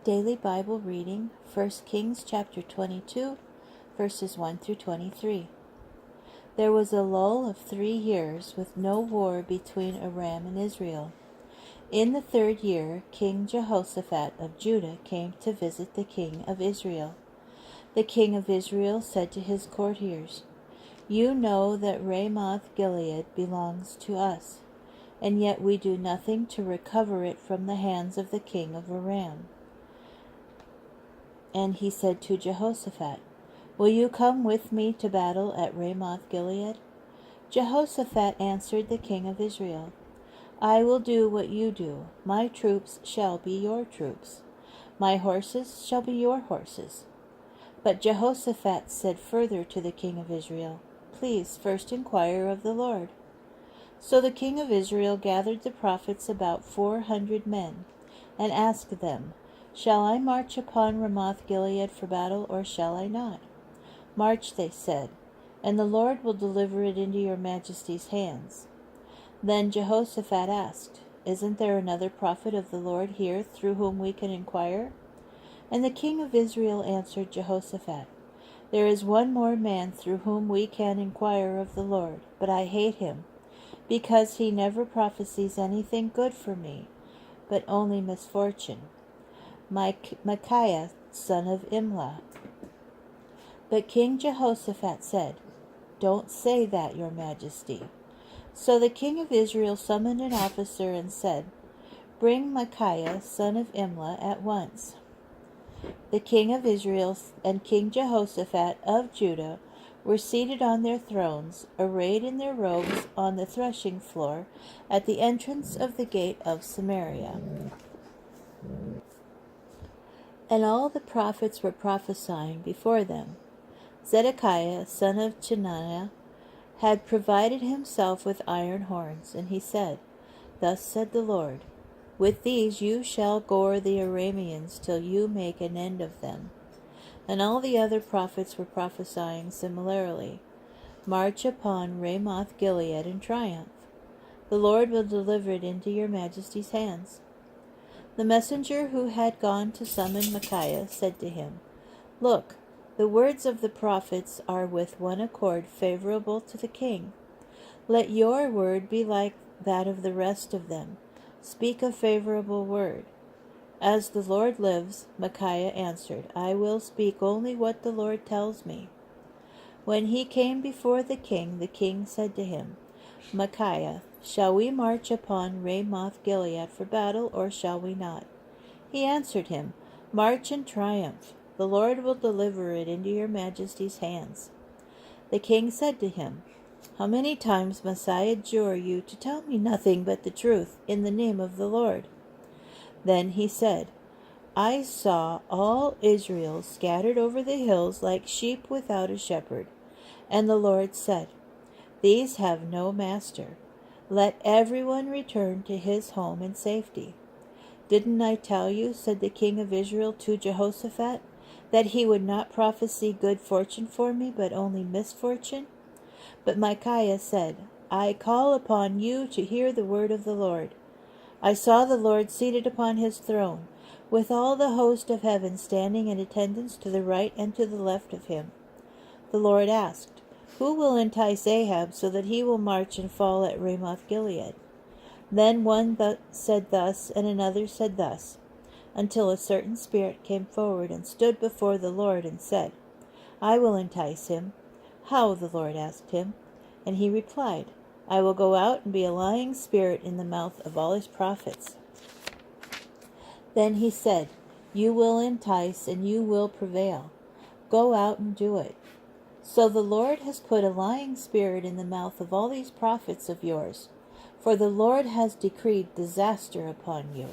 Daily Bible reading, 1 Kings chapter 22, verses 1 through 23. There was a lull of 3 years with no war between Aram and Israel. In the 3rd year, King Jehoshaphat of Judah came to visit the king of Israel. The king of Israel said to his courtiers, "You know that Ramoth Gilead belongs to us, and yet we do nothing to recover it from the hands of the king of Aram." And he said to Jehoshaphat, "Will you come with me to battle at Ramoth Gilead?" Jehoshaphat answered the king of Israel, "I will do what you do. My troops shall be your troops. My horses shall be your horses." But Jehoshaphat said further to the king of Israel, "Please first inquire of the Lord." So the king of Israel gathered the prophets, about 400 men, and asked them, "Shall I march upon Ramoth Gilead for battle, or shall I not?" "March," they said, "and the Lord will deliver it into your majesty's hands." Then Jehoshaphat asked, "Isn't there another prophet of the Lord here through whom we can inquire?" And the king of Israel answered Jehoshaphat, "There is one more man through whom we can inquire of the Lord, but I hate him, because he never prophesies anything good for me, but only misfortune. Micaiah, son of Imlah." But King Jehoshaphat said, "Don't say that, your majesty." So the king of Israel summoned an officer and said, "Bring Micaiah, son of Imlah, at once." The king of Israel and King Jehoshaphat of Judah were seated on their thrones, arrayed in their robes, on the threshing floor at the entrance of the gate of Samaria. And all the prophets were prophesying before them. Zedekiah, son of Chenaanah, had provided himself with iron horns, and he said, "Thus said the Lord, with these you shall gore the Arameans till you make an end of them." And all the other prophets were prophesying similarly. "March upon Ramoth Gilead in triumph. The Lord will deliver it into your majesty's hands." The messenger who had gone to summon Micaiah said to him, "Look, the words of the prophets are with one accord favorable to the king. Let your word be like that of the rest of them. Speak a favorable word." "As the Lord lives," Micaiah answered, "I will speak only what the Lord tells me." When he came before the king said to him, "Micaiah, shall we march upon Ramoth Gilead for battle, or shall we not?" He answered him, "March in triumph. The Lord will deliver it into your majesty's hands." The king said to him, "How many times must I adjure you to tell me nothing but the truth in the name of the Lord?" Then he said, "I saw all Israel scattered over the hills like sheep without a shepherd. And the Lord said, 'These have no master. Let everyone return to his home in safety.' Didn't I tell you," said the king of Israel to Jehoshaphat, "that he would not prophesy good fortune for me, but only misfortune?" But Micaiah said, "I call upon you to hear the word of the Lord. I saw the Lord seated upon his throne, with all the host of heaven standing in attendance to the right and to the left of him." The Lord asked, "Who will entice Ahab so that he will march and fall at Ramoth Gilead?" Then one said thus, and another said thus, until a certain spirit came forward and stood before the Lord and said, "I will entice him." "How?" the Lord asked him. And he replied, "I will go out and be a lying spirit in the mouth of all his prophets." Then he said, "You will entice, and you will prevail. Go out and do it." So the Lord has put a lying spirit in the mouth of all these prophets of yours, for the Lord has decreed disaster upon you.